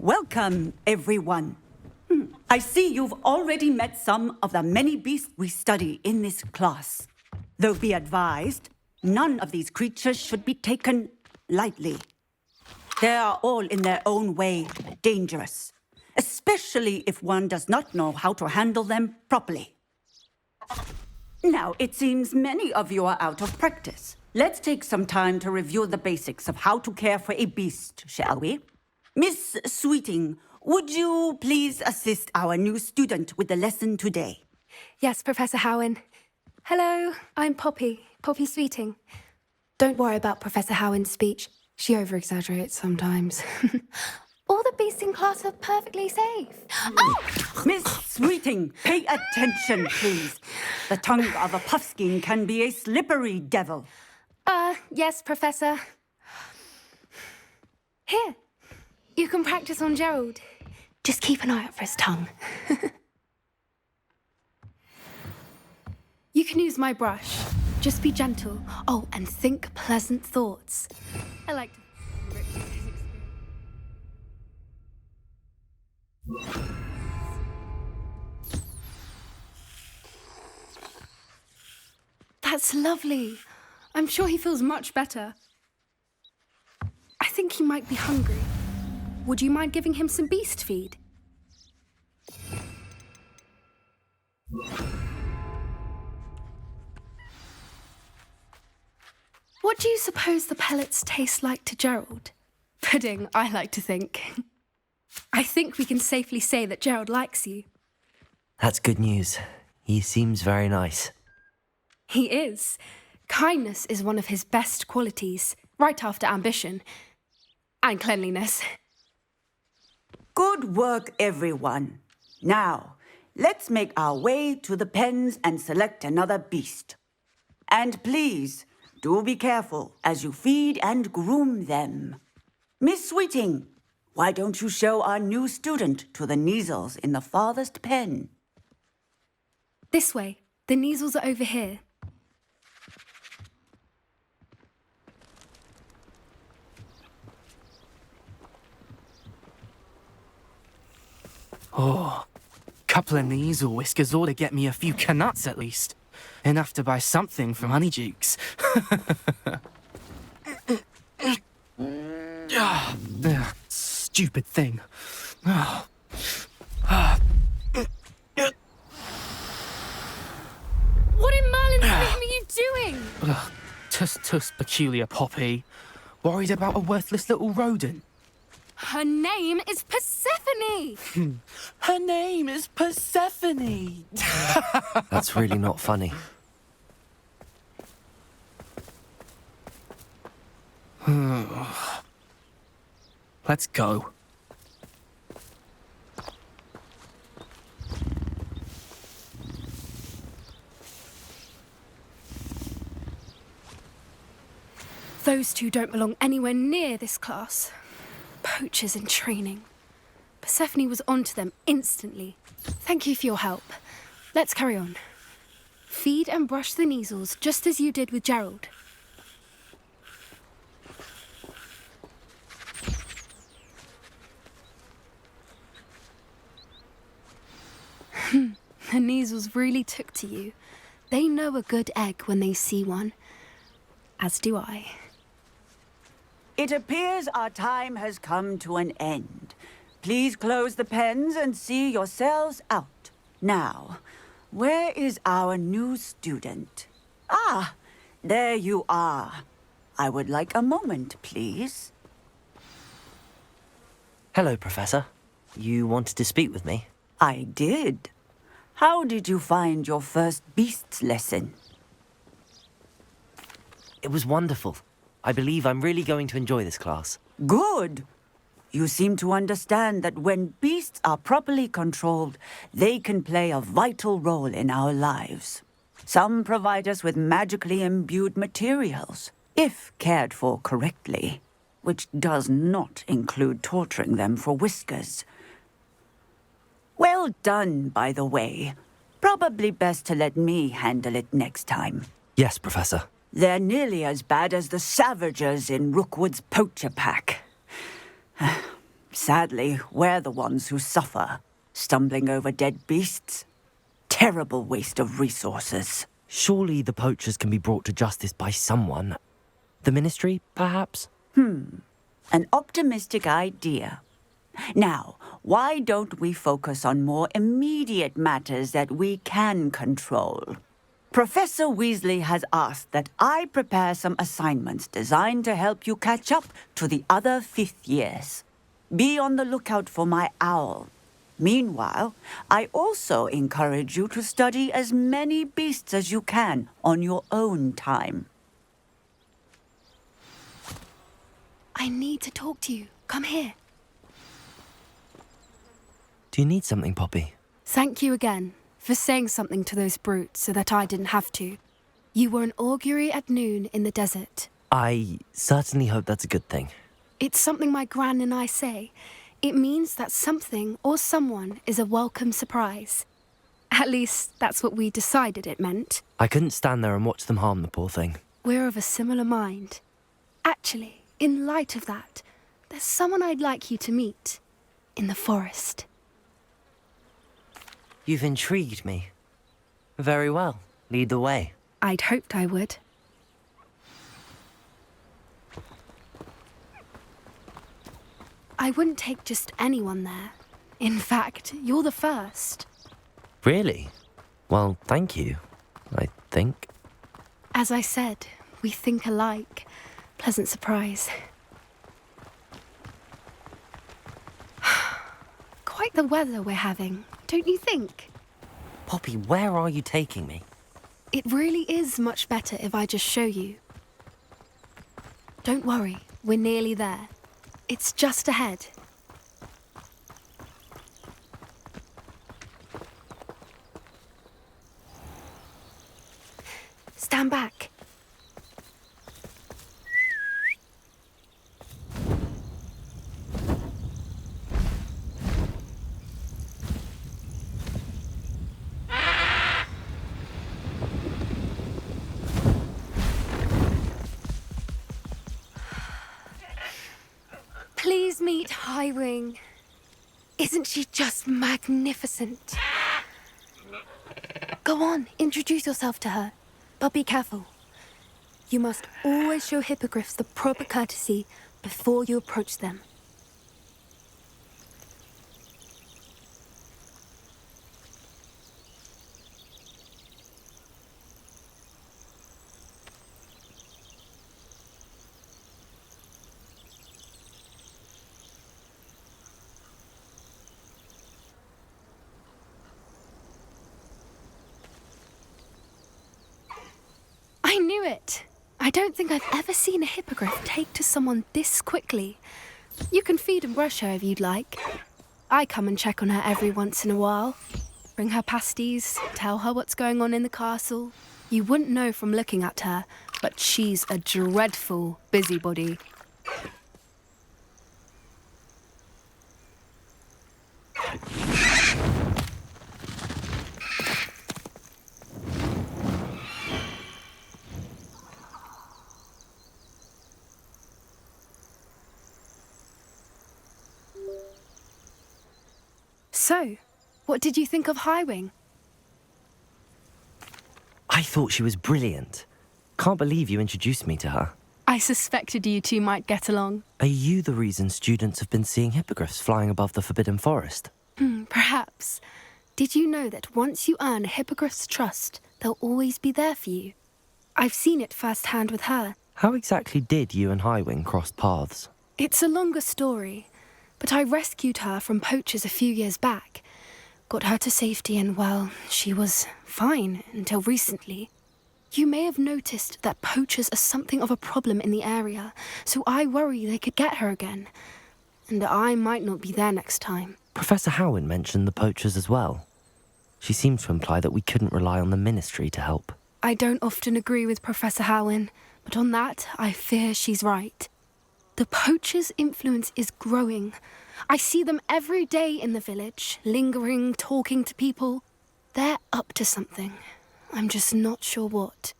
Welcome, everyone. I see you've already met some of the many beasts we study in this class. Though be advised, none of these creatures should be taken lightly. They are all in their own way dangerous, especially if one does not know how to handle them properly. Now, it seems many of you are out of practice. Let's take some time to review the basics of how to care for a beast, shall we? Miss Sweeting, would you please assist our new student with the lesson today? Yes, Professor Howen. Hello, I'm Poppy Sweeting. Don't worry about Professor Howen's speech. She over-exaggerates sometimes. All the beasts in class are perfectly safe. Oh! Miss Sweeting, pay attention, please. The tongue of a puffskein can be a slippery devil. Yes, Professor. Here, you can practice on Gerald. Just keep an eye out for his tongue. You can use my brush. Just be gentle. Oh, and think pleasant thoughts. I like to... That's lovely. I'm sure he feels much better. I think he might be hungry. Would you mind giving him some beast feed? What do you suppose the pellets taste like to Gerald? Pudding, I like to think. I think we can safely say that Gerald likes you. That's good news. He seems very nice. He is. Kindness is one of his best qualities, right after ambition. And cleanliness. Good work, everyone. Now, let's make our way to the pens and select another beast. And please, do be careful as you feed and groom them. Miss Sweeting, why don't you show our new student to the Neasels in the farthest pen? This way. The Neasels are over here. Oh, couple of Neasel whiskers ought to get me a few canuts at least. Enough to buy something from Honeydukes. Stupid thing. What in Merlin's name are you doing? Tuss, peculiar Poppy. Worried about a worthless little rodent. Her name is Persephone! Her name is Persephone! That's really not funny. Let's go. Those two don't belong anywhere near this class. Poachers in training. Persephone was onto them instantly. Thank you for your help. Let's carry on. Feed and brush the Neasels just as you did with Gerald. The Neasels really took to you. They know a good egg when they see one. As do I. It appears our time has come to an end. Please close the pens and see yourselves out. Now, where is our new student? Ah, there you are. I would like a moment, please. Hello, Professor. You wanted to speak with me? I did. How did you find your first beasts lesson? It was wonderful. I believe I'm really going to enjoy this class. Good. You seem to understand that when beasts are properly controlled, they can play a vital role in our lives. Some provide us with magically imbued materials, if cared for correctly, which does not include torturing them for whiskers. Well done, by the way. Probably best to let me handle it next time. Yes, Professor. They're nearly as bad as the Savagers in Rookwood's poacher pack. Sadly, we're the ones who suffer, stumbling over dead beasts. Terrible waste of resources. Surely the poachers can be brought to justice by someone. The ministry, perhaps? An optimistic idea. Now, why don't we focus on more immediate matters that we can control? Professor Weasley has asked that I prepare some assignments designed to help you catch up to the other fifth years. Be on the lookout for my owl. Meanwhile, I also encourage you to study as many beasts as you can on your own time. I need to talk to you. Come here. Do you need something, Poppy? Thank you again for saying something to those brutes so that I didn't have to. You were an augury at noon in the desert. I certainly hope that's a good thing. It's something my gran and I say. It means that something or someone is a welcome surprise. At least, that's what we decided it meant. I couldn't stand there and watch them harm the poor thing. We're of a similar mind. Actually, in light of that, there's someone I'd like you to meet. In the forest. You've intrigued me. Very well. Lead the way. I'd hoped I would. I wouldn't take just anyone there. In fact, you're the first. Really? Well, thank you, I think. As I said, we think alike. Pleasant surprise. Quite the weather we're having, don't you think? Poppy, where are you taking me? It really is much better if I just show you. Don't worry, we're nearly there. It's just ahead. Stand back. Please meet Highwing. Isn't she just magnificent? Go on, introduce yourself to her. But be careful. You must always show hippogriffs the proper courtesy before you approach them. I knew it! I don't think I've ever seen a hippogriff take to someone this quickly. You can feed and brush her if you'd like. I come and check on her every once in a while. Bring her pasties, tell her what's going on in the castle. You wouldn't know from looking at her, but she's a dreadful busybody. So, what did you think of Highwing? I thought she was brilliant. Can't believe you introduced me to her. I suspected you two might get along. Are you the reason students have been seeing hippogriffs flying above the Forbidden Forest? Perhaps. Did you know that once you earn a hippogriff's trust, they'll always be there for you? I've seen it firsthand with her. How exactly did you and Highwing cross paths? It's a longer story, but I rescued her from poachers a few years back. Got her to safety and, well, she was fine until recently. You may have noticed that poachers are something of a problem in the area, so I worry they could get her again. And I might not be there next time. Professor Howin mentioned the poachers as well. She seemed to imply that we couldn't rely on the ministry to help. I don't often agree with Professor Howin, but on that, I fear she's right. The poachers' influence is growing. I see them every day in the village, lingering, talking to people. They're up to something. I'm just not sure what.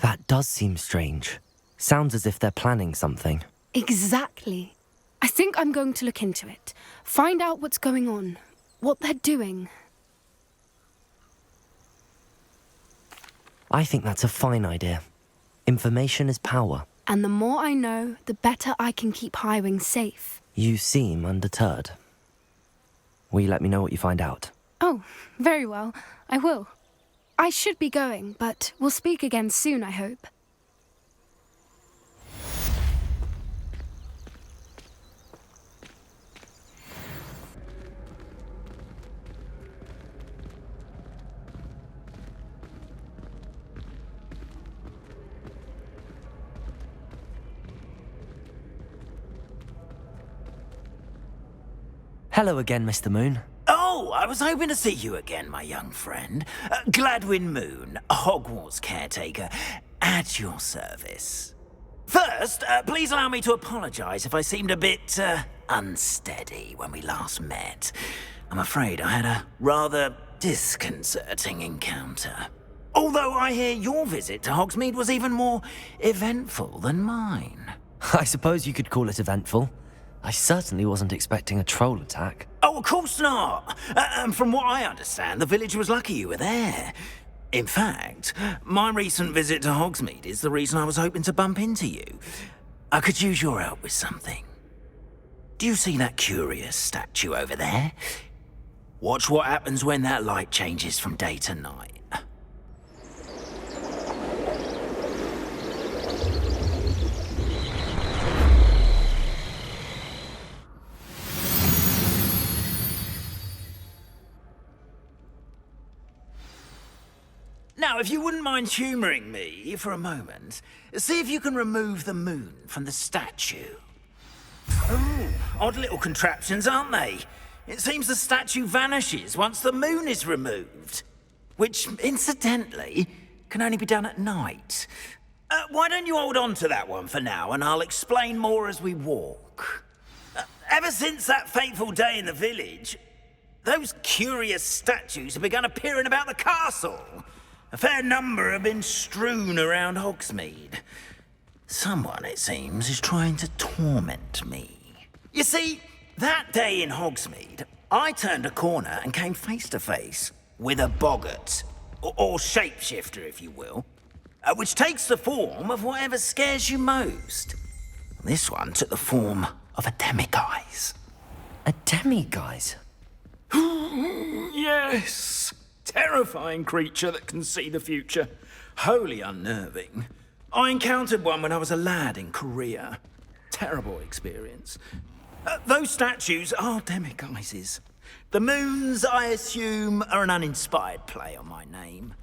That does seem strange. Sounds as if they're planning something. Exactly. I think I'm going to look into it. Find out what's going on. What they're doing. I think that's a fine idea. Information is power. And the more I know, the better I can keep Highwing safe. You seem undeterred. Will you let me know what you find out? Oh, very well. I will. I should be going, but we'll speak again soon, I hope. Hello again, Mr. Moon. Oh, I was hoping to see you again, my young friend. Gladwin Moon, Hogwarts caretaker, at your service. First, please allow me to apologise if I seemed a bit, unsteady when we last met. I'm afraid I had a rather disconcerting encounter. Although I hear your visit to Hogsmeade was even more eventful than mine. I suppose you could call it eventful. I certainly wasn't expecting a troll attack. Oh, of course not. And from what I understand, the village was lucky you were there. In fact, my recent visit to Hogsmeade is the reason I was hoping to bump into you. I could use your help with something. Do you see that curious statue over there? Watch what happens when that light changes from day to night. Now, if you wouldn't mind humouring me for a moment, see if you can remove the moon from the statue. Oh, odd little contraptions, aren't they? It seems the statue vanishes once the moon is removed. Which, incidentally, can only be done at night. Why don't you hold on to that one for now, and I'll explain more as we walk. Ever since that fateful day in the village, those curious statues have begun appearing about the castle. A fair number have been strewn around Hogsmeade. Someone, it seems, is trying to torment me. You see, that day in Hogsmeade, I turned a corner and came face to face with a boggart, or shapeshifter, if you will, which takes the form of whatever scares you most. This one took the form of a demiguise. A demiguise? Yes! Terrifying creature that can see the future. Wholly unnerving. I encountered one when I was a lad in Korea. Terrible experience. Those statues are demiguises. The moons, I assume, are an uninspired play on my name.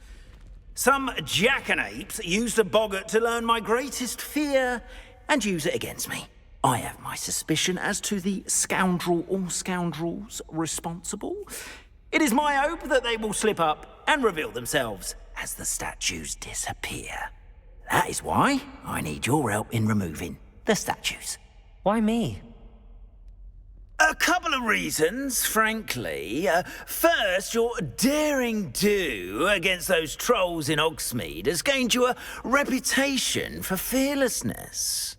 Some jackanapes used a boggart to learn my greatest fear and use it against me. I have my suspicion as to the scoundrel or scoundrels responsible. It is my hope that they will slip up and reveal themselves as the statues disappear. That is why I need your help in removing the statues. Why me? A couple of reasons, frankly. First, your daring do against those trolls in Hogsmeade has gained you a reputation for fearlessness.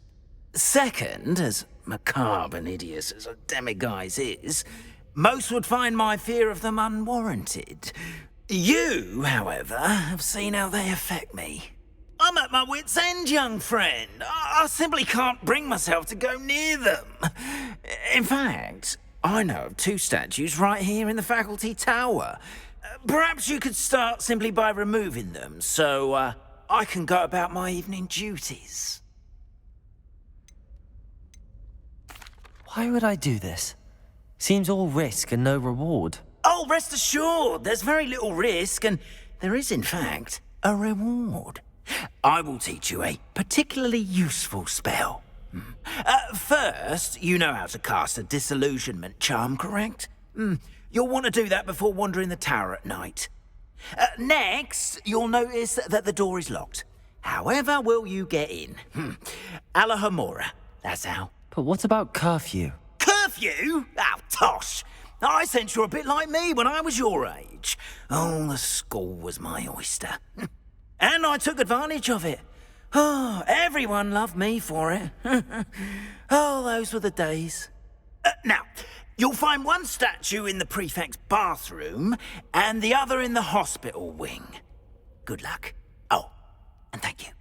Second, as macabre and hideous as a demiguise is, most would find my fear of them unwarranted. You, however, have seen how they affect me. I'm at my wit's end, young friend. I simply can't bring myself to go near them. In fact, I know of two statues right here in the faculty tower. Perhaps you could start simply by removing them, so I can go about my evening duties. Why would I do this? Seems all risk and no reward. Oh, rest assured, there's very little risk, and there is, in fact, a reward. I will teach you a particularly useful spell. First, you know how to cast a disillusionment charm, correct? You'll want to do that before wandering the tower at night. Next, you'll notice that the door is locked. However will you get in? Alahamora, that's how. But what about curfew? Curfew? Oh, tosh. I sense you're a bit like me when I was your age. Oh, the school was my oyster. And I took advantage of it. Oh, everyone loved me for it. Oh, those were the days. Now, you'll find one statue in the prefect's bathroom and the other in the hospital wing. Good luck. Oh, and thank you.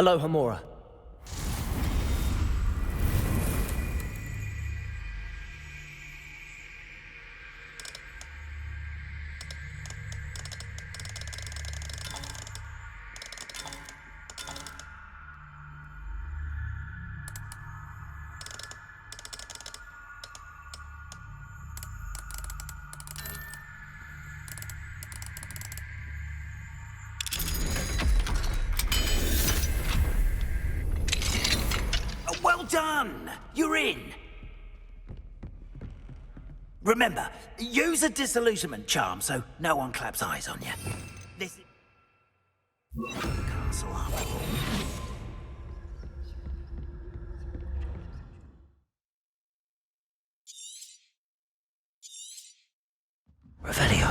Aloha Mora. Well done! You're in! Remember, use a disillusionment charm so no one claps eyes on you. This is castle after all. Revelio.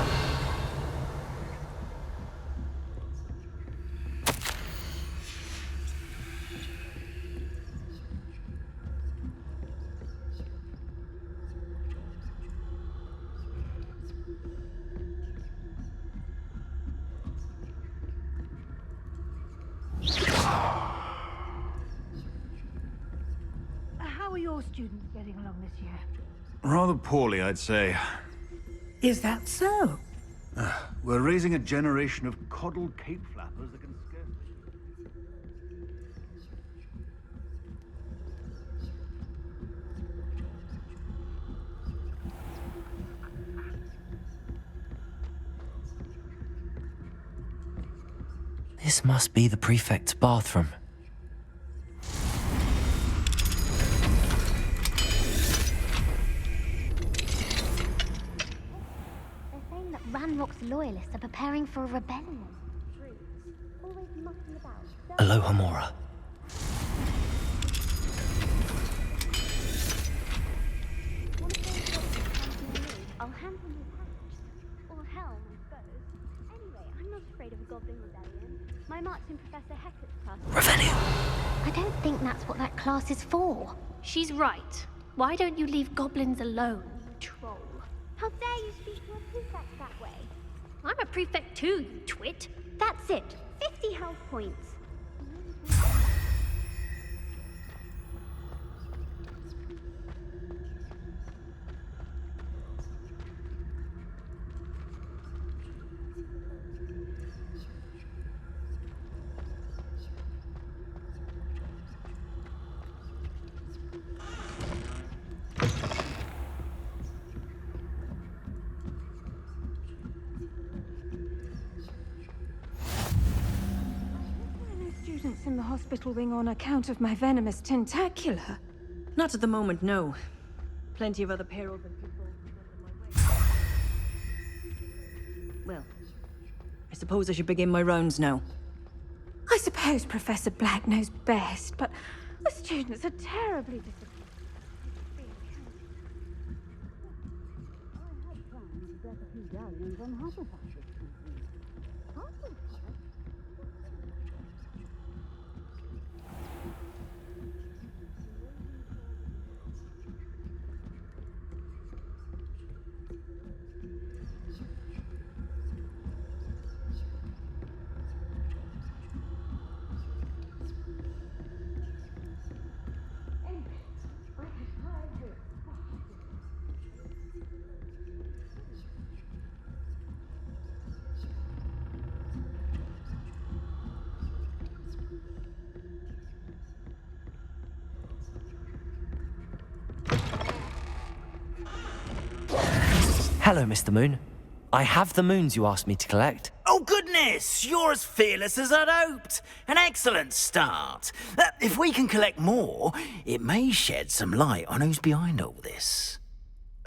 How are your students getting along this year? Rather poorly, I'd say. Is that so? We're raising a generation of coddled cape flappers that can scarcely... This must be the prefect's bathroom. They're saying that Ranrock's loyalists are preparing for a rebellion. Always mucking about. Aloha Mora. I'll hand him his hatch. Or helm, I suppose. Anyway, I'm not afraid of a goblin rebellion. My mark's in Professor Hector's class. Revelio. I don't think that's what that class is for. She's right. Why don't you leave goblins alone, troll? How dare you speak to a prefect that way? I'm a prefect too, you twit. That's it. 50 health points. Students in the hospital wing on account of my venomous tentacula. Not at the moment, no. Plenty of other payroll than people in my way. Well, I suppose I should begin my rounds now. I suppose Professor Black knows best, but the students are terribly disappointed. I had plans to get a few galleons on Hufflepuff this season. Hufflepuff? Hello, Mr. Moon. I have the moons you asked me to collect. Oh, goodness! You're as fearless as I'd hoped. An excellent start. If we can collect more, it may shed some light on who's behind all this.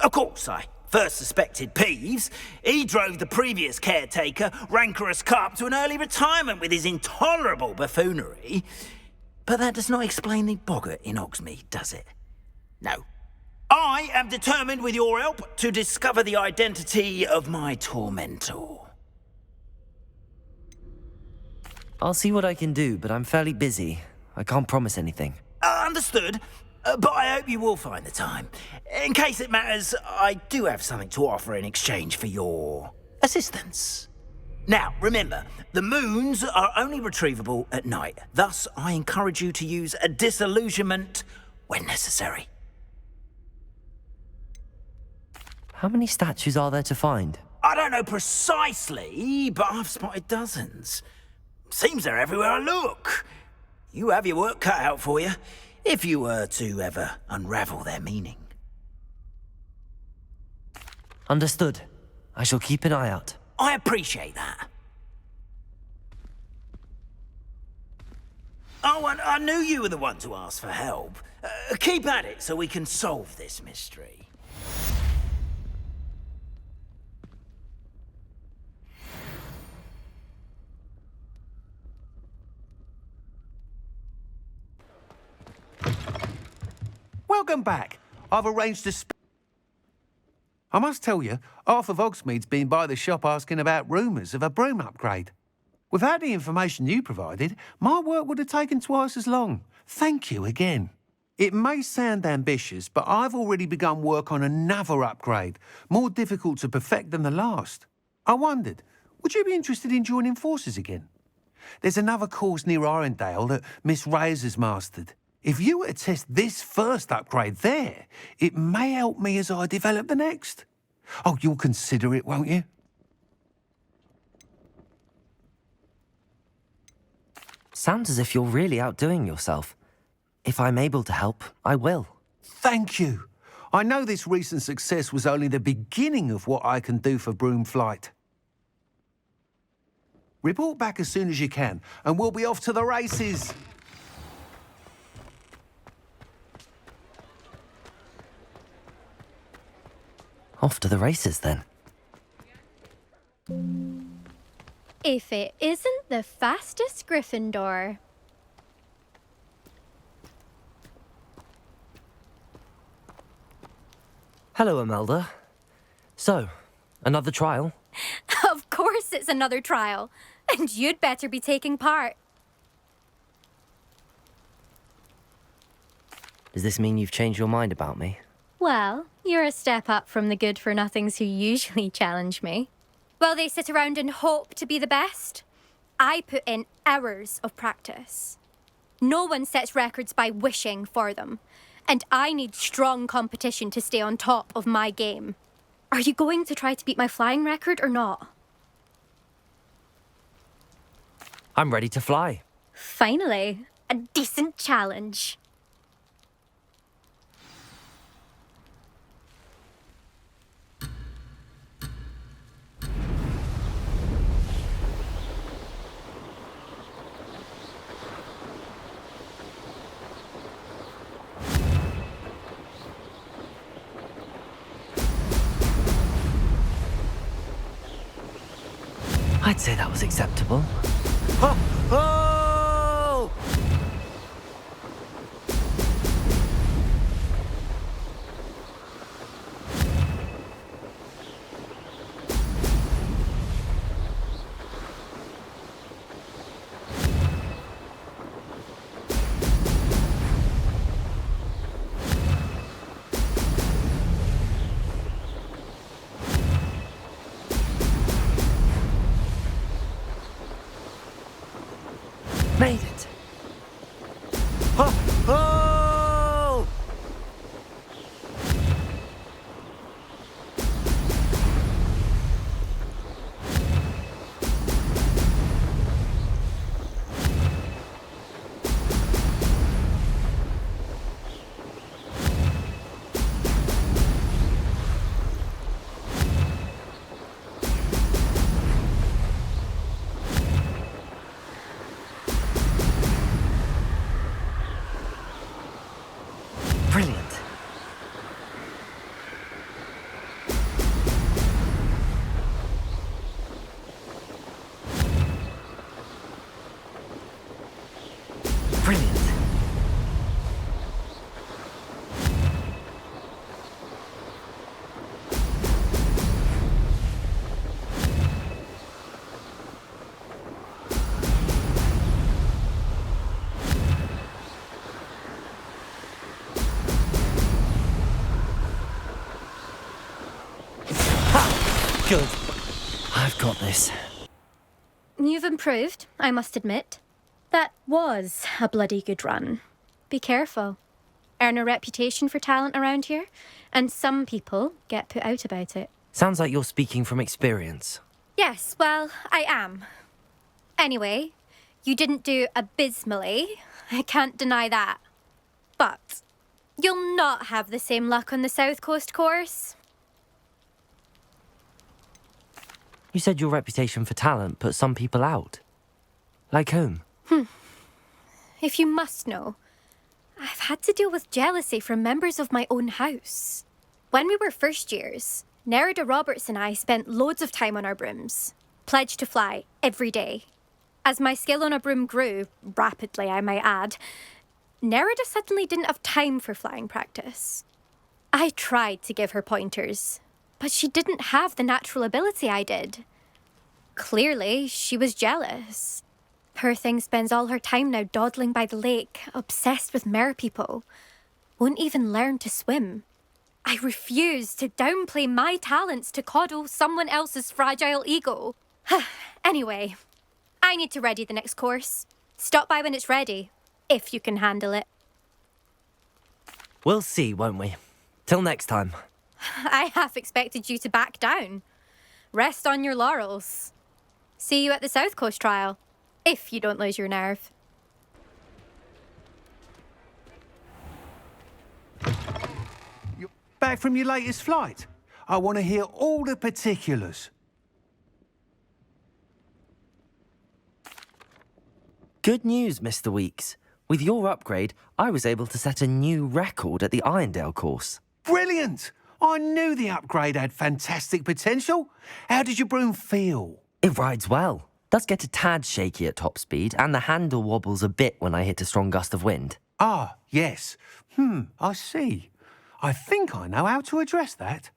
Of course, I first suspected Peeves. He drove the previous caretaker, Rancorous Carp, to an early retirement with his intolerable buffoonery. But that does not explain the boggart in Hogsmeade, does it? No. I am determined, with your help, to discover the identity of my tormentor. I'll see what I can do, but I'm fairly busy. I can't promise anything. Understood. But I hope you will find the time. In case it matters, I do have something to offer in exchange for your assistance. Now, remember, the moons are only retrievable at night. Thus, I encourage you to use a disillusionment when necessary. How many statues are there to find? I don't know precisely, but I've spotted dozens. Seems they're everywhere I look. You have your work cut out for you, if you were to ever unravel their meaning. Understood. I shall keep an eye out. I appreciate that. Oh, and I knew you were the one to ask for help. Keep at it so we can solve this mystery. Welcome back. I've arranged to I must tell you, half of Hogsmeade's been by the shop asking about rumours of a broom upgrade. Without the information you provided, my work would have taken twice as long. Thank you again. It may sound ambitious, but I've already begun work on another upgrade, more difficult to perfect than the last. I wondered, would you be interested in joining forces again? There's another course near Arendelle that Miss Reyes has mastered. If you were to test this first upgrade there, it may help me as I develop the next. Oh, you'll consider it, won't you? Sounds as if you're really outdoing yourself. If I'm able to help, I will. Thank you. I know this recent success was only the beginning of what I can do for Broomflight. Report back as soon as you can, and we'll be off to the races. Off to the races, then. If it isn't the fastest Gryffindor. Hello, Imelda. So, another trial? Of course it's another trial. And you'd better be taking part. Does this mean you've changed your mind about me? Well, you're a step up from the good-for-nothings who usually challenge me. While they sit around and hope to be the best, I put in hours of practice. No one sets records by wishing for them, and I need strong competition to stay on top of my game. Are you going to try to beat my flying record or not? I'm ready to fly. Finally, a decent challenge. I'd say that was acceptable. Oh! Oh! Made it. Oh! Oh! Good. I've got this. You've improved, I must admit. That was a bloody good run. Be careful. Earn a reputation for talent around here, and some people get put out about it. Sounds like you're speaking from experience. Yes, well, I am. Anyway, you didn't do abysmally. I can't deny that. But you'll not have the same luck on the South Coast course. You said your reputation for talent put some people out. Like whom? If you must know, I've had to deal with jealousy from members of my own house. When we were first years, Nerida Roberts and I spent loads of time on our brooms, pledged to fly every day. As my skill on a broom grew, rapidly I might add, Nerida suddenly didn't have time for flying practice. I tried to give her pointers, but she didn't have the natural ability I did. Clearly, she was jealous. Poor thing spends all her time now dawdling by the lake, obsessed with merpeople. Won't even learn to swim. I refuse to downplay my talents to coddle someone else's fragile ego. Anyway, I need to ready the next course. Stop by when it's ready, if you can handle it. We'll see, won't we? Till next time. I half expected you to back down. Rest on your laurels. See you at the South Coast trial, if you don't lose your nerve. You're back from your latest flight? I want to hear all the particulars. Good news, Mr. Weeks. With your upgrade, I was able to set a new record at the Irondale course. Brilliant! I knew the upgrade had fantastic potential. How did your broom feel? It rides well. Does get a tad shaky at top speed, and the handle wobbles a bit when I hit a strong gust of wind. Ah, yes. I see. I think I know how to address that.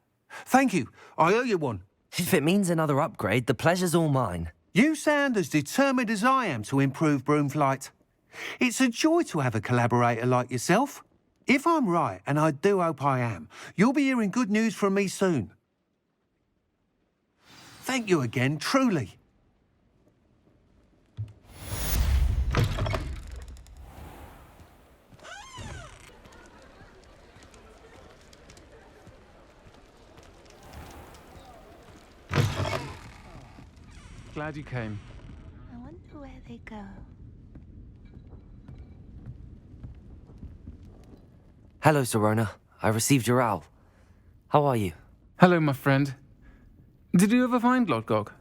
Thank you. I owe you one. If it means another upgrade, the pleasure's all mine. You sound as determined as I am to improve broom flight. It's a joy to have a collaborator like yourself. If I'm right, and I do hope I am, you'll be hearing good news from me soon. Thank you again, truly. Glad you came. I wonder where they go. Hello, Serona. I received your owl. How are you? Hello, my friend. Did you ever find Lodgog?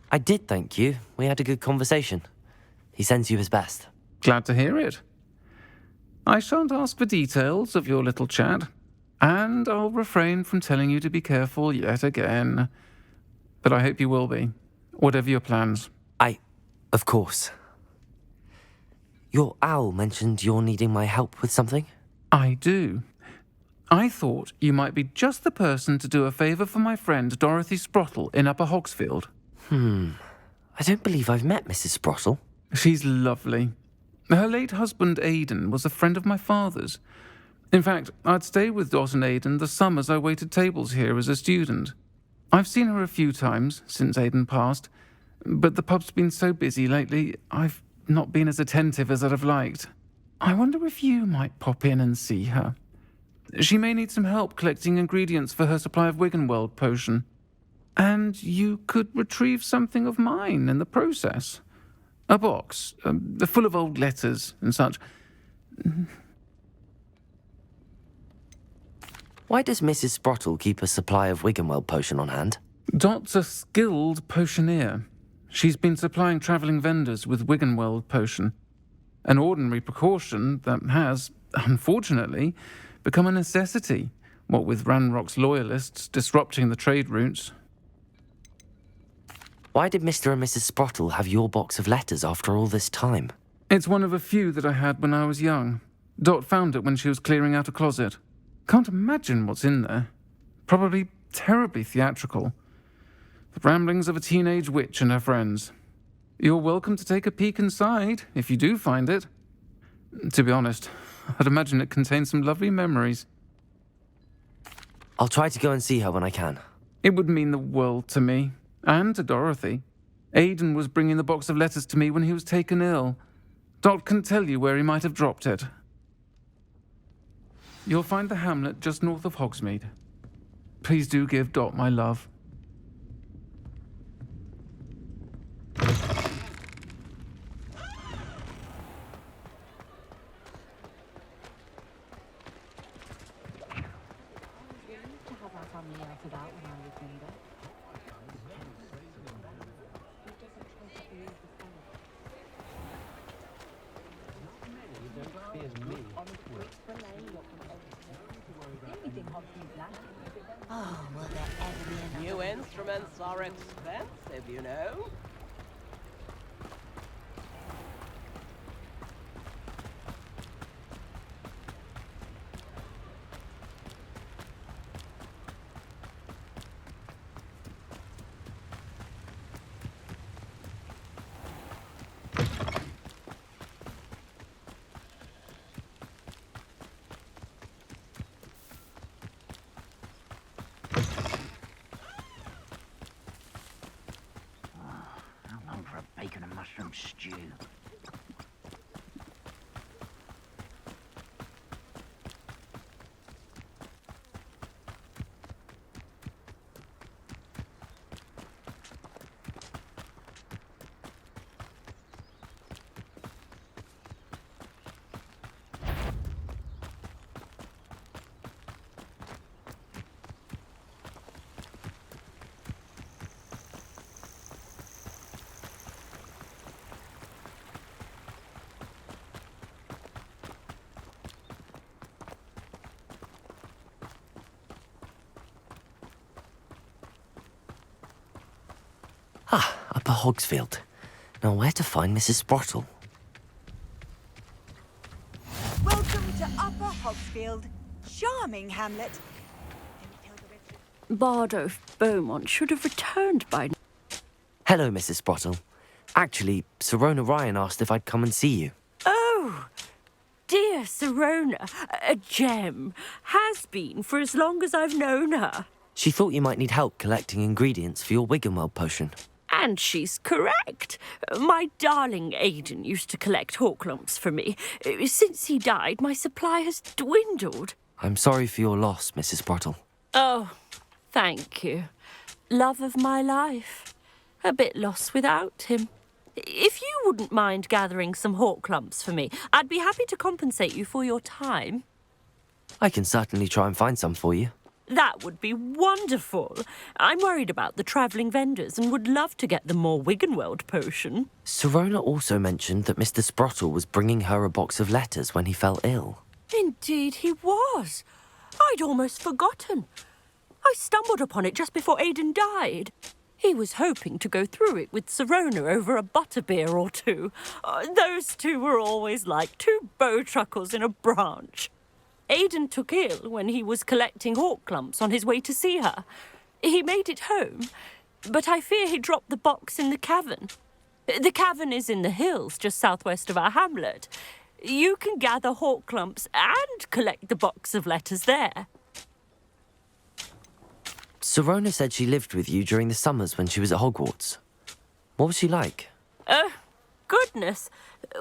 I did, thank you. We had a good conversation. He sends you his best. Glad to hear it. I shan't ask for details of your little chat, and I'll refrain from telling you to be careful yet again. But I hope you will be, whatever your plans. Of course. Your owl mentioned you're needing my help with something? I do. I thought you might be just the person to do a favour for my friend Dorothy Sprottle in Upper Hogsfield. I don't believe I've met Mrs. Sprottle. She's lovely. Her late husband Aidan was a friend of my father's. In fact, I'd stay with Dot and Aidan the summers I waited tables here as a student. I've seen her a few times since Aidan passed, but the pub's been so busy lately, I've not been as attentive as I'd have liked. I wonder if you might pop in and see her. She may need some help collecting ingredients for her supply of Wiggenweld potion. And you could retrieve something of mine in the process. A box, full of old letters and such. Why does Mrs. Sprottle keep a supply of Wiggenweld potion on hand? Dot's a skilled potioneer. She's been supplying travelling vendors with Wiggenweld potion. An ordinary precaution that has, unfortunately, become a necessity, what with Ranrock's loyalists disrupting the trade routes. Why did Mr. and Mrs. Sprottle have your box of letters after all this time? It's one of a few that I had when I was young. Dot found it when she was clearing out a closet. Can't imagine what's in there. Probably terribly theatrical. The ramblings of a teenage witch and her friends. You're welcome to take a peek inside, if you do find it. To be honest, I'd imagine it contains some lovely memories. I'll try to go and see her when I can. It would mean the world to me, and to Dorothy. Aidan was bringing the box of letters to me when he was taken ill. Dot can tell you where he might have dropped it. You'll find the hamlet just north of Hogsmeade. Please do give Dot my love. Oh, will there ever be enough? New instruments are expensive, you know. Bacon and mushroom stew. Ah, Upper Hogsfield. Now where to find Mrs. Sprottle? Welcome to Upper Hogsfield. Charming hamlet. Bardo Beaumont should have returned by now. Hello, Mrs. Sprottle. Actually, Sirona Ryan asked if I'd come and see you. Oh, dear Sirona, a gem. Has been for as long as I've known her. She thought you might need help collecting ingredients for your Wiggenweld potion. And she's correct. My darling Aidan used to collect Horklumps for me. Since he died, my supply has dwindled. I'm sorry for your loss, Mrs. Sprottle. Oh, thank you. Love of my life. A bit lost without him. If you wouldn't mind gathering some Horklumps for me, I'd be happy to compensate you for your time. I can certainly try and find some for you. That would be wonderful. I'm worried about the travelling vendors and would love to get them more Wiggenweld potion. Sirona also mentioned that Mr. Sprottle was bringing her a box of letters when he fell ill. Indeed he was. I'd almost forgotten. I stumbled upon it just before Aidan died. He was hoping to go through it with Sirona over a butterbeer or two. Those two were always like two bowtruckles in a branch. Aidan took ill when he was collecting Horklumps on his way to see her. He made it home, but I fear he dropped the box in the cavern. The cavern is in the hills just southwest of our hamlet. You can gather Horklumps and collect the box of letters there. Sirona said she lived with you during the summers when she was at Hogwarts. What was she like? Goodness.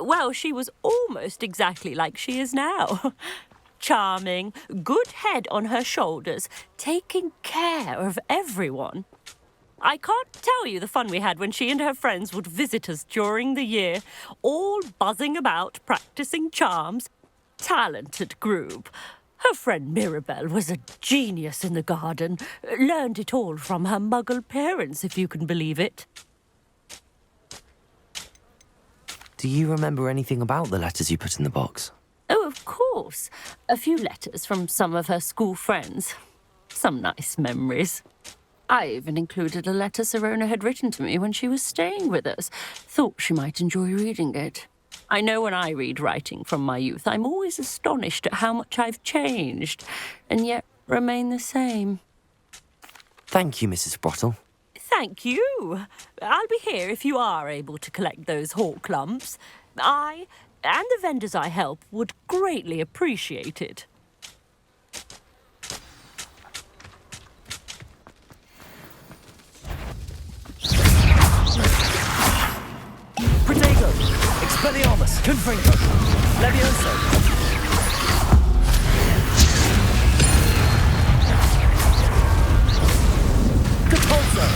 Well, she was almost exactly like she is now. Charming, good head on her shoulders, taking care of everyone. I can't tell you the fun we had when she and her friends would visit us during the year, all buzzing about, practicing charms. Talented group. Her friend Mirabelle was a genius in the garden. Learned it all from her muggle parents, if you can believe it. Do you remember anything about the letters you put in the box? Oh, of course. A few letters from some of her school friends. Some nice memories. I even included a letter Sirona had written to me when she was staying with us. Thought she might enjoy reading it. I know when I read writing from my youth, I'm always astonished at how much I've changed, and yet remain the same. Thank you, Mrs. Sprottle. Thank you. I'll be here if you are able to collect those Horklumps. I and the vendors I help would greatly appreciate it. Protego! Expelliarmus! Confringo! Levioso! Capulso!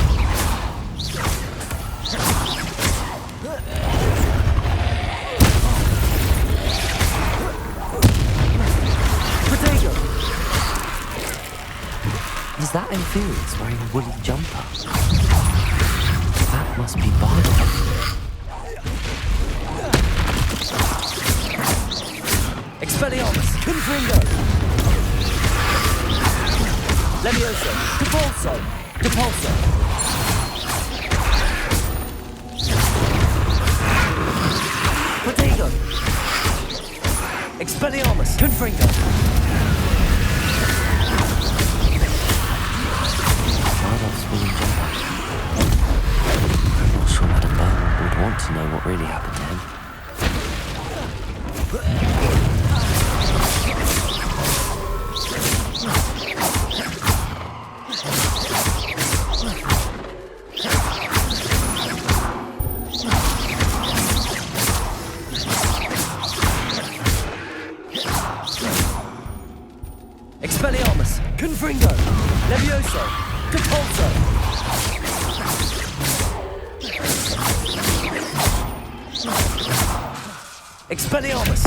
Protego! Is that Inferius wearing a woolly jumper? That must be Bardoff. Expelliarmus! Confringo! Levioso! Capulso! Capulso! Protego! Expelliarmus! Confringo! Bardoff's woolly jumper. I'm not sure Madame Beaumont would want to know what really happened to him. Expelliarmus! Confringo! Levioso! Capulso! Expelliarmus!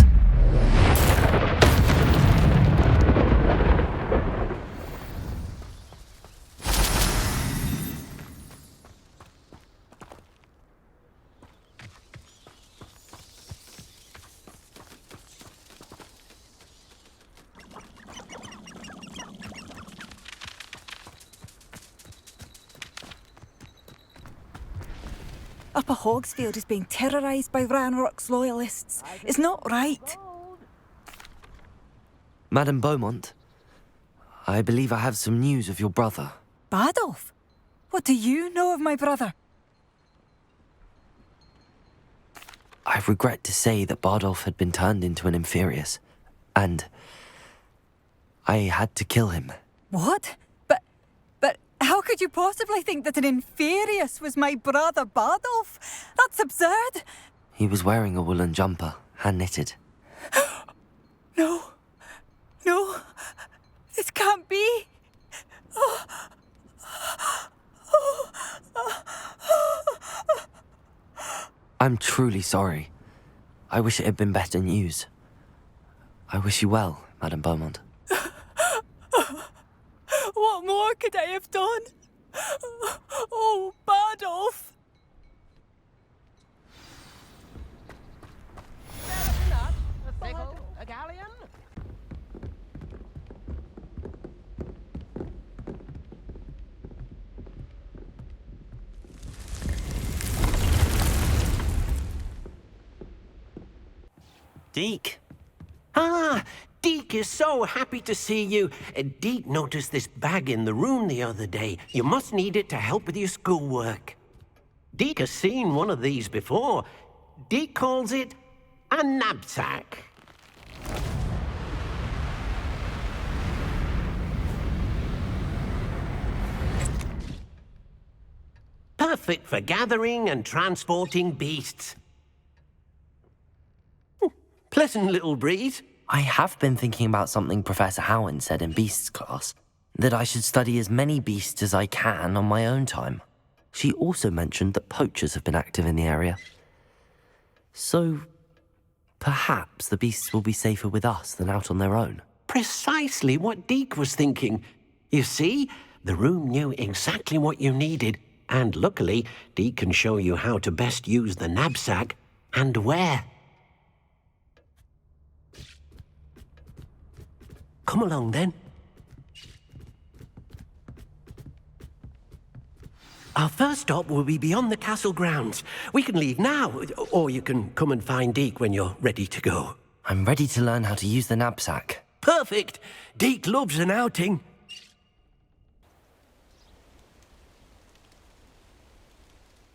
Upper Hogsfield is being terrorised by Ranrock's loyalists. It's not right. Madame Beaumont, I believe I have some news of your brother. Badolf? What do you know of my brother? I regret to say that Bardolph had been turned into an Inferius, and I had to kill him. What? But how could you possibly think that an Inferius was my brother Bardolph? That's absurd. He was wearing a woolen jumper, hand-knitted. No. No. This can't be. I'm truly sorry. I wish it had been better news. I wish you well, Madame Beaumont. What more could I have done? Oh, Bardolph! A sickle, a galleon? Deke! Ah, Deke is so happy to see you. Deke noticed this bag in the room the other day. You must need it to help with your schoolwork. Deke has seen one of these before. Deke calls it a knapsack. Perfect for gathering and transporting beasts. Pleasant little breeze. I have been thinking about something Professor Howard said in Beasts class, that I should study as many beasts as I can on my own time. She also mentioned that poachers have been active in the area. So, perhaps the beasts will be safer with us than out on their own. Precisely what Deke was thinking. You see, the room knew exactly what you needed, and luckily, Deke can show you how to best use the knapsack and where. Come along, then. Our first stop will be beyond the castle grounds. We can leave now, or you can come and find Deke when you're ready to go. I'm ready to learn how to use the knapsack. Perfect! Deke loves an outing.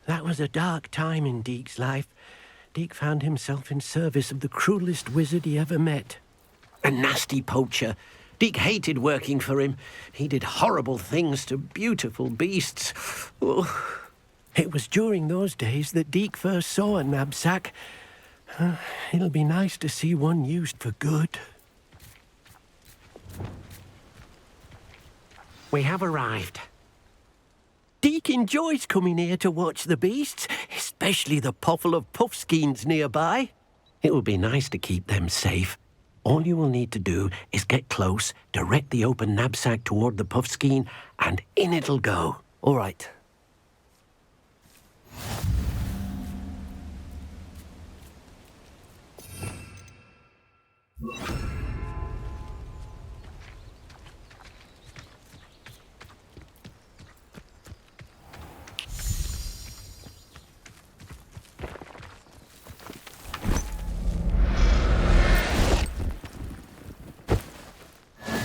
That was a dark time in Deke's life. Deke found himself in service of the cruelest wizard he ever met. A nasty poacher. Deke hated working for him. He did horrible things to beautiful beasts. Oh. It was during those days that Deke first saw a knapsack. It'll be nice to see one used for good. We have arrived. Deke enjoys coming here to watch the beasts, especially the potful of puffskeins nearby. It will be nice to keep them safe. All you will need to do is get close, direct the open knapsack toward the puffskein, and in it'll go. All right.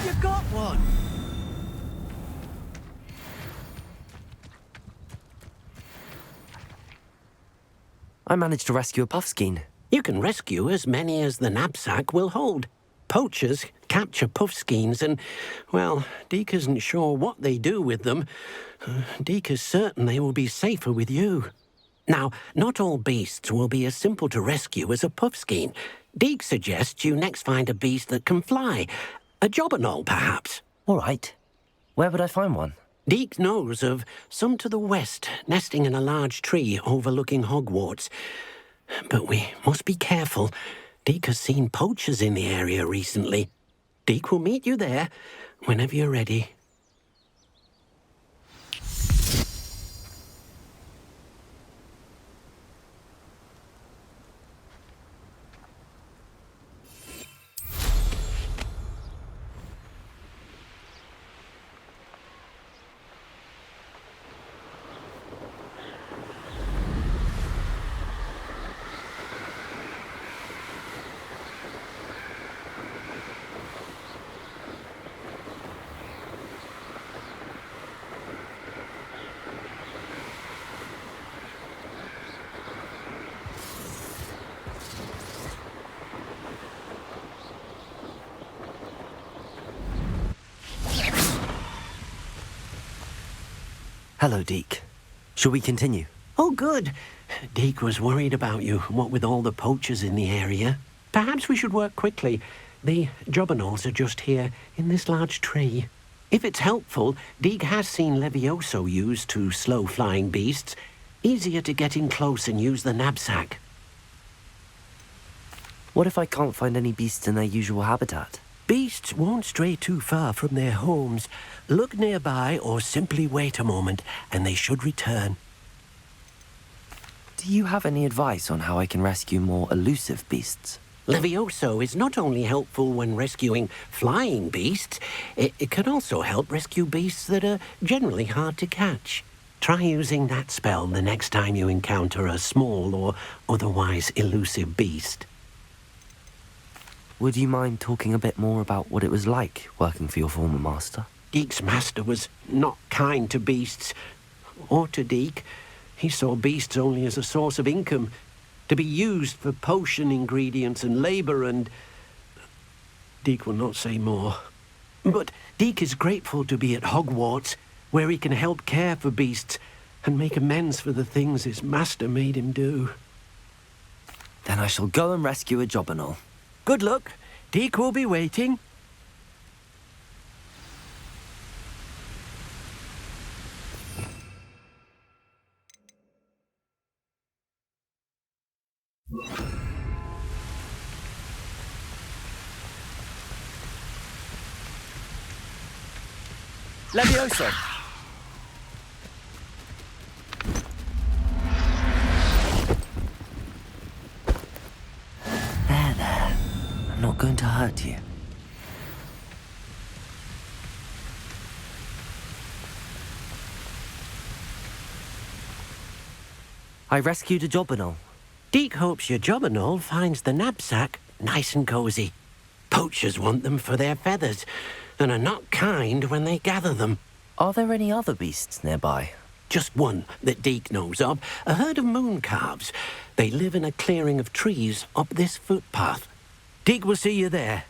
You got one! I managed to rescue a puffskein. You can rescue as many as the knapsack will hold. Poachers capture puffskeins and, well, Deke isn't sure what they do with them. Deke is certain they will be safer with you. Now, not all beasts will be as simple to rescue as a puffskein. Deke suggests you next find a beast that can fly. A jobberknoll, perhaps. All right. Where would I find one? Deke knows of some to the west, nesting in a large tree overlooking Hogwarts. But we must be careful. Deke has seen poachers in the area recently. Deke will meet you there whenever you're ready. Hello, Deke. Shall we continue? Oh, good. Deke was worried about you, what with all the poachers in the area. Perhaps we should work quickly. The jobberknolls are just here, in this large tree. If it's helpful, Deke has seen Levioso used to slow flying beasts. Easier to get in close and use the knapsack. What if I can't find any beasts in their usual habitat? Beasts won't stray too far from their homes. Look nearby or simply wait a moment, and they should return. Do you have any advice on how I can rescue more elusive beasts? Levioso is not only helpful when rescuing flying beasts, it can also help rescue beasts that are generally hard to catch. Try using that spell the next time you encounter a small or otherwise elusive beast. Would you mind talking a bit more about what it was like working for your former master? Deke's master was not kind to beasts, or to Deke. He saw beasts only as a source of income, to be used for potion ingredients and labour, and Deke will not say more. But Deke is grateful to be at Hogwarts, where he can help care for beasts and make amends for the things his master made him do. Then I shall go and rescue a jobberknoll. Good luck. Deke will be waiting. Levioso! There. I'm not going to hurt you. I rescued a jobberknoll. Deke hopes your jobberknoll finds the knapsack nice and cosy. Poachers want them for their feathers, and are not kind when they gather them. Are there any other beasts nearby? Just one that Deke knows of, a herd of mooncalves. They live in a clearing of trees up this footpath. Deke will see you there.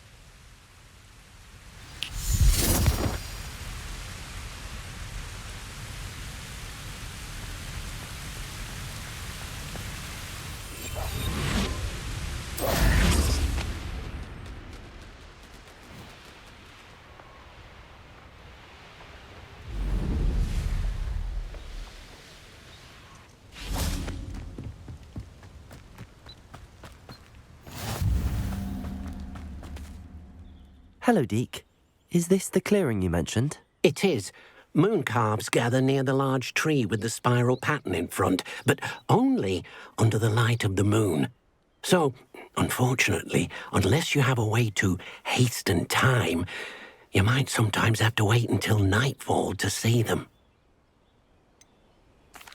Hello, Deke. Is this the clearing you mentioned? It is. Moon calves gather near the large tree with the spiral pattern in front, but only under the light of the moon. So, unfortunately, unless you have a way to hasten time, you might sometimes have to wait until nightfall to see them.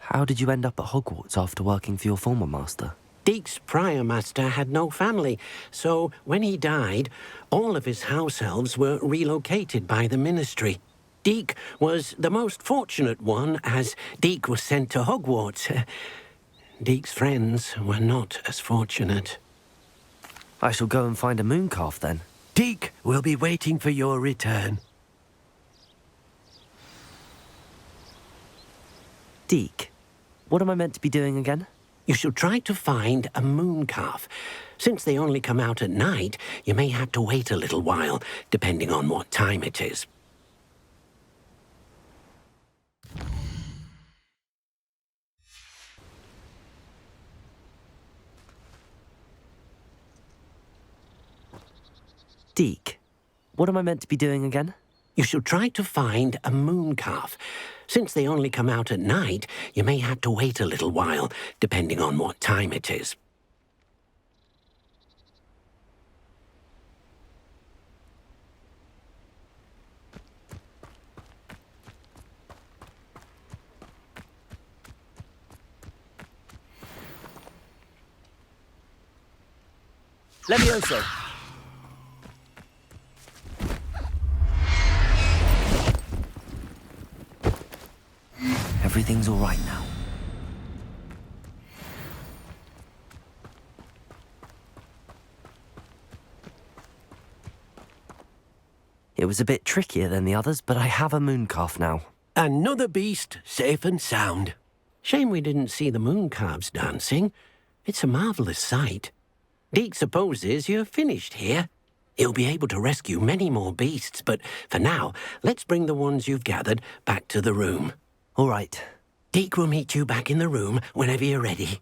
How did you end up at Hogwarts after working for your former master? Deke's prior master had no family, so when he died, all of his house elves were relocated by the ministry. Deke was the most fortunate one, as Deke was sent to Hogwarts. Deke's friends were not as fortunate. I shall go and find a moon calf then. Deke will be waiting for your return. Deke, what am I meant to be doing again? You shall try to find a moon calf. Since they only come out at night, you may have to wait a little while, depending on what time it is. Deke, what am I meant to be doing again? You shall try to find a moon calf. Since they only come out at night, you may have to wait a little while, depending on what time it is. Levioso. Everything's all right now. It was a bit trickier than the others, but I have a moon calf now. Another beast, safe and sound. Shame we didn't see the moon calves dancing. It's a marvellous sight. Deke supposes you're finished here. He'll be able to rescue many more beasts, but for now, let's bring the ones you've gathered back to the room. All right. Deke will meet you back in the room whenever you're ready.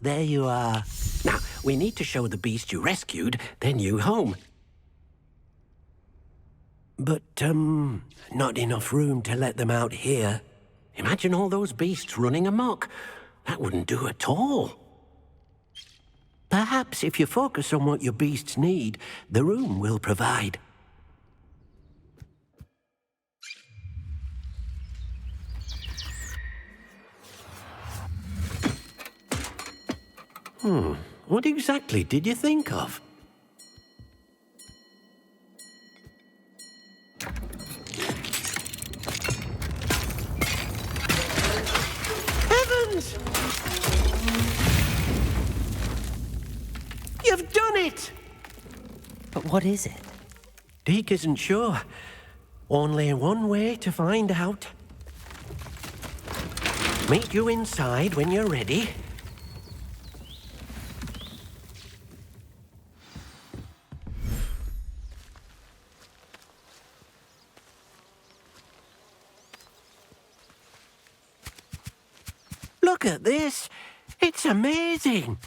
There you are. Now, we need to show the beast you rescued their new home. But, not enough room to let them out here. Imagine all those beasts running amok. That wouldn't do at all. Perhaps if you focus on what your beasts need, the room will provide. What exactly did you think of? Heavens! You've done it! But what is it? Deke isn't sure. Only one way to find out. Meet you inside when you're ready. Look at this. It's amazing.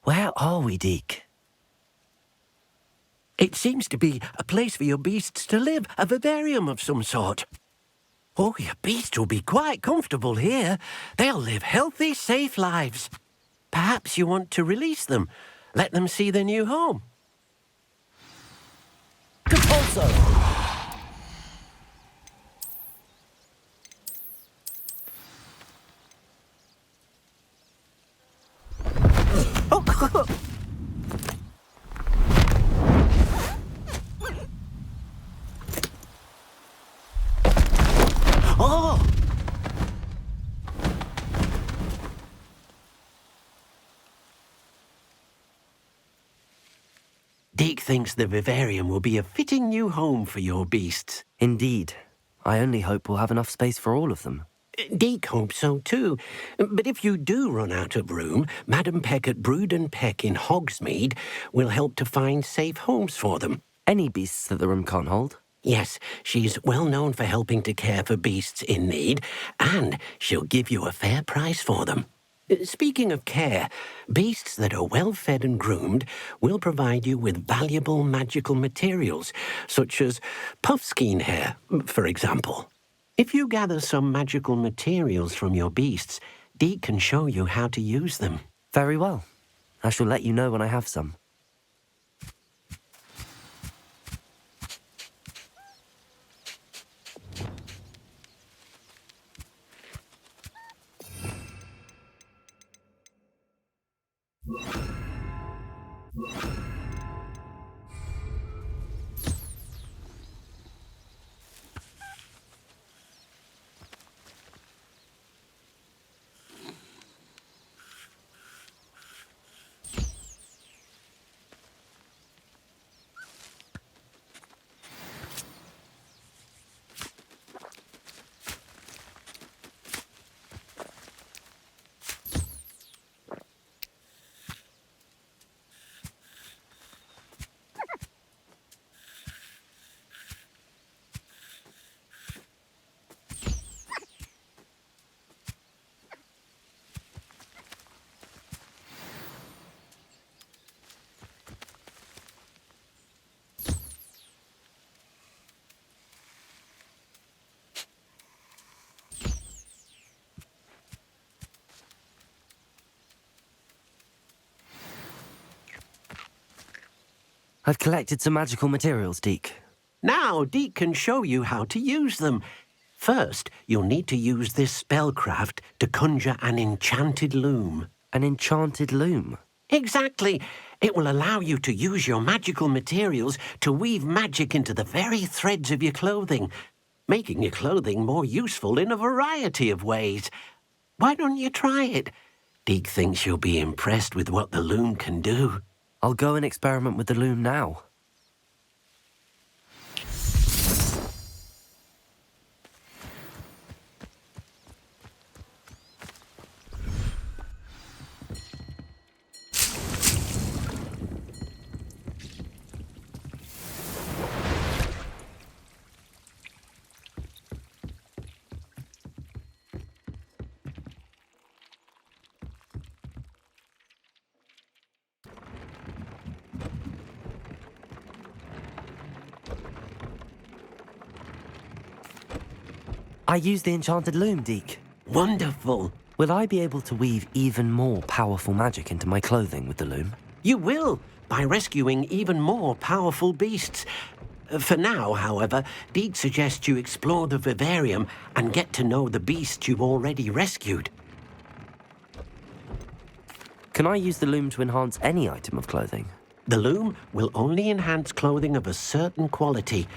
Where are we, Deke? It seems to be a place for your beasts to live, a vivarium of some sort. Oh, your beasts will be quite comfortable here. They'll live healthy, safe lives. Perhaps you want to release them, let them see their new home. Compulso. Oh! Deke thinks the vivarium will be a fitting new home for your beasts. Indeed. I only hope we'll have enough space for all of them. Deke hopes so too. But if you do run out of room, Madam Peck at Brood and Peck in Hogsmeade will help to find safe homes for them. Any beasts that the room can't hold? Yes, she's well known for helping to care for beasts in need, and she'll give you a fair price for them. Speaking of care, beasts that are well fed and groomed will provide you with valuable magical materials, such as puffskein hair, for example. If you gather some magical materials from your beasts, Deke can show you how to use them. Very well. I shall let you know when I have some. I've collected some magical materials, Deke. Now, Deke can show you how to use them. First, you'll need to use this spellcraft to conjure an enchanted loom. An enchanted loom? Exactly. It will allow you to use your magical materials to weave magic into the very threads of your clothing, making your clothing more useful in a variety of ways. Why don't you try it? Deke thinks you'll be impressed with what the loom can do. I'll go and experiment with the loom now. I used the enchanted loom, Deke. Wonderful. Will I be able to weave even more powerful magic into my clothing with the loom? You will, by rescuing even more powerful beasts. For now, however, Deke suggests you explore the vivarium and get to know the beasts you've already rescued. Can I use the loom to enhance any item of clothing? The loom will only enhance clothing of a certain quality.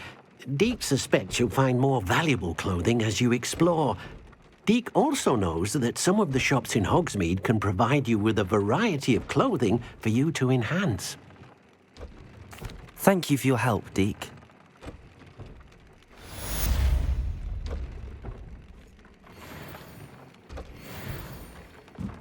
Deke suspects you'll find more valuable clothing as you explore. Deke also knows that some of the shops in Hogsmeade can provide you with a variety of clothing for you to enhance. Thank you for your help, Deke.